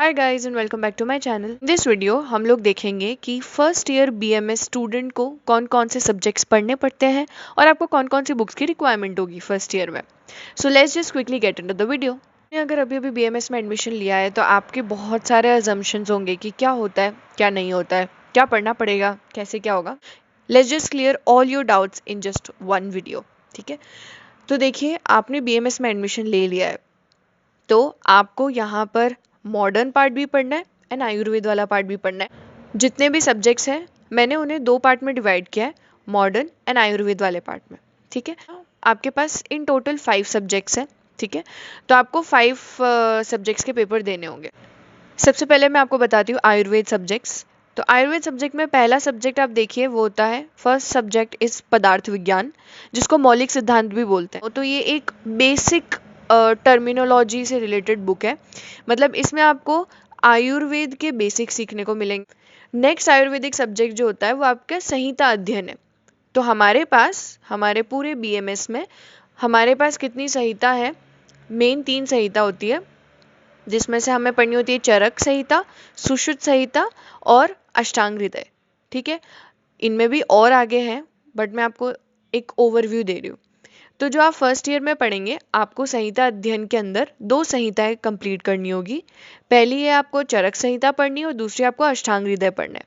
Hi guys and welcome back to my channel. This video हम लोग देखेंगे कि फर्स्ट ईयर बीएमएस स्टूडेंट को कौन कौन से सब्जेक्ट्स पढ़ने पड़ते हैं और आपको कौन कौन सी बुक्स की रिक्वायरमेंट होगी फर्स्ट ईयर में। So let's just quickly get into the video. अगर अभी अभी बीएमएस में एडमिशन लिया है तो आपके बहुत सारे अजम्पशंस होंगे कि क्या होता है, क्या नहीं होता है, क्या पढ़ना पड़ेगा, कैसे क्या होगा। Let's just clear all your doubts in just one video. ठीक है, तो देखिए आपने बीएमएस में एडमिशन ले लिया है तो आपको यहाँ पर मॉडर्न पार्ट भी पढ़ना है एंड आयुर्वेद वाला पार्ट भी पढ़ना है। जितने भी सब्जेक्ट्स हैं मैंने उन्हें दो पार्ट में डिवाइड किया है, मॉडर्न एंड आयुर्वेद वाले पार्ट में। ठीक है, आपके पास इन टोटल 5 सब्जेक्ट्स हैं। ठीक है, तो आपको 5 सब्जेक्ट्स के पेपर देने होंगे। सबसे पहले मैं आपको बताती हूँ आयुर्वेद सब्जेक्ट्स। तो आयुर्वेद सब्जेक्ट में पहला सब्जेक्ट आप देखिए वो होता है, फर्स्ट सब्जेक्ट इस पदार्थ विज्ञान, जिसको मौलिक सिद्धांत भी बोलते हैं। तो ये एक बेसिक टर्मिनोलॉजी से रिलेटेड बुक है, मतलब इसमें आपको आयुर्वेद के बेसिक सीखने को मिलेंगे। नेक्स्ट आयुर्वेदिक सब्जेक्ट जो होता है वो आपका संहिता अध्ययन है। तो हमारे पास हमारे पूरे बीएमएस में हमारे पास कितनी संहिता है? मेन 3 संहिता होती है, जिसमें से हमें पढ़नी होती है चरक संहिता, सुश्रुत संहिता और अष्टांग हृदय। ठीक है, इनमें भी और आगे हैं बट मैं आपको एक ओवरव्यू दे रही हूँ। तो जो आप फर्स्ट ईयर में पढ़ेंगे आपको संहिता अध्ययन के अंदर 2 संहिताएं कंप्लीट करनी होगी। पहली है आपको चरक संहिता पढ़नी और दूसरी आपको अष्टांग हृदय पढ़ना है।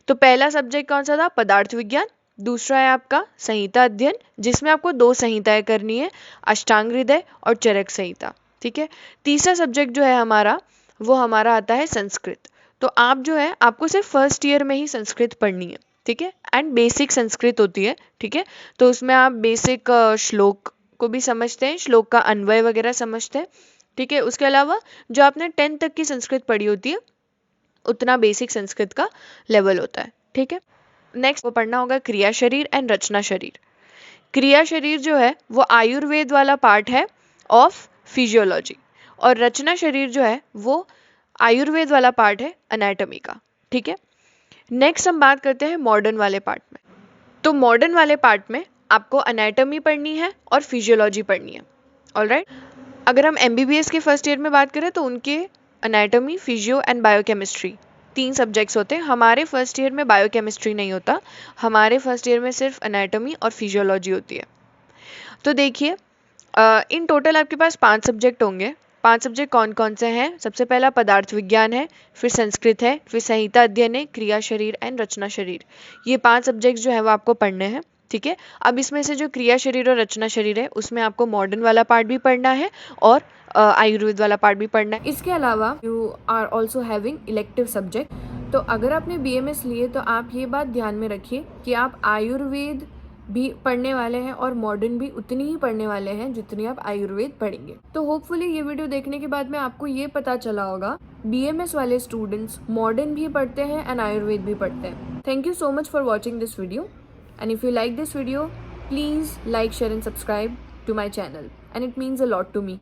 तो पहला सब्जेक्ट कौन सा था? पदार्थ विज्ञान। दूसरा है आपका संहिता अध्ययन, जिसमें आपको 2 संहिताएं करनी है, अष्टांग हृदय और चरक संहिता। ठीक है, तीसरा सब्जेक्ट जो है हमारा वो हमारा आता है संस्कृत। तो आप जो है आपको सिर्फ फर्स्ट ईयर में ही संस्कृत पढ़नी है। ठीक है, एंड बेसिक संस्कृत होती है। ठीक है, तो उसमें आप बेसिक श्लोक को भी समझते हैं, श्लोक का अन्वय वगैरह समझते हैं। ठीक है, उसके अलावा जो आपने 10th तक की संस्कृत पढ़ी होती है उतना बेसिक संस्कृत का लेवल होता है। ठीक है, नेक्स्ट वो पढ़ना होगा क्रिया शरीर एंड रचना शरीर। क्रिया शरीर जो है वो आयुर्वेद वाला पार्ट है ऑफ फिजियोलॉजी, और रचना शरीर जो है वो आयुर्वेद वाला पार्ट है एनाटॉमी का। ठीक है, नेक्स्ट हम बात करते हैं मॉडर्न वाले पार्ट में। तो मॉडर्न वाले पार्ट में आपको एनाटॉमी पढ़नी है और फिजियोलॉजी पढ़नी है। ऑलराइट, अगर हम एमबीबीएस के फर्स्ट ईयर में बात करें तो उनके anatomy, physio and biochemistry 3 subjects होते हैं। हमारे फर्स्ट ईयर में बायोकेमिस्ट्री नहीं होता, हमारे फर्स्ट ईयर में सिर्फ एनाटॉमी और फिजियोलॉजी होती है। तो देखिए इन टोटल आपके पास 5 सब्जेक्ट होंगे। 5 सब्जेक्ट कौन कौन से हैं? सबसे पहला पदार्थ विज्ञान है, फिर संस्कृत है, फिर संहिता अध्ययन है, क्रिया शरीर एंड रचना शरीर। ये 5 सब्जेक्ट जो है वो आपको पढ़ने हैं। ठीक है, अब इसमें से जो क्रिया शरीर और रचना शरीर है उसमें आपको मॉडर्न वाला पार्ट भी पढ़ना है और आयुर्वेद वाला पार्ट भी पढ़ना है। इसके अलावा you are also having elective subject. तो अगर आपने बीएमएस लिए तो आप ये बात ध्यान में रखिए कि आप आयुर्वेद भी पढ़ने वाले हैं और मॉडर्न भी उतनी ही पढ़ने वाले हैं जितनी आप आयुर्वेद पढ़ेंगे। तो होपफुली ये वीडियो देखने के बाद में आपको ये पता चला होगा बीएमएस वाले स्टूडेंट्स मॉडर्न भी पढ़ते हैं एंड आयुर्वेद भी पढ़ते हैं। Thank you so much for watching this video, and if you like this video, please like, share and subscribe to my channel, and it means a lot to me.